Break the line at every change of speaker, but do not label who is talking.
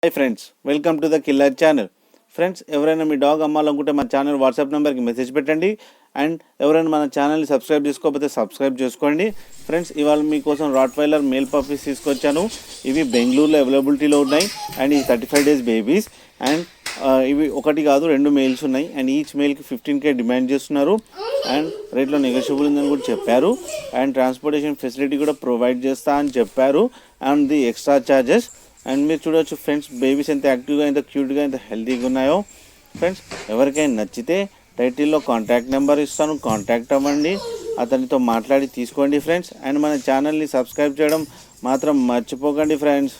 Hi friends, welcome to the killer channel. Friends, ఎవరైనా మీ dog అమ్మాలనుకుంటే మన ఛానల్ వాట్సాప్ నెంబర్కి మెసేజ్ పెట్టండి. అండ్ ఎవరైనా మన ఛానల్ని సబ్స్క్రైబ్ చేసుకోకపోతే సబ్స్క్రైబ్ చేసుకోండి. ఫ్రెండ్స్, ఇవాళ మీకోసం రాట్వైలర్ మేల్ పప్పీస్ తీసుకొచ్చాను. ఇవి బెంగళూరులో అవైలబిలిటీలో ఉన్నాయి. అండ్ ఈ 35 days బేబీస్. అండ్ ఇవి ఒకటి కాదు, 2 మేల్స్ ఉన్నాయి. అండ్ ఈచ్ మేల్కి 15K డిమాండ్ చేస్తున్నారు. అండ్ రేట్లో నెగోషియబుల్ ఉందని కూడా చెప్పారు. అండ్ ట్రాన్స్పోర్టేషన్ ఫెసిలిటీ కూడా ప్రొవైడ్ చేస్తా అని చెప్పారు. And the extra charges. And మీరు చూడవచ్చు ఫ్రెండ్స్, బేబీస్ ఎంత యాక్టివ్గా, ఎంత క్యూట్గా, ఎంత హెల్తీగా ఉన్నాయో. ఫ్రెండ్స్, ఎవరికైనా నచ్చితే టైటిల్లో కాంటాక్ట్ నెంబర్ ఇస్తాను, కాంటాక్ట్ అవ్వండి, అతనితో మాట్లాడి తీసుకోండి ఫ్రెండ్స్. అండ్ మన ఛానల్ని సబ్స్క్రైబ్ చేయడం మాత్రం మర్చిపోకండి ఫ్రెండ్స్.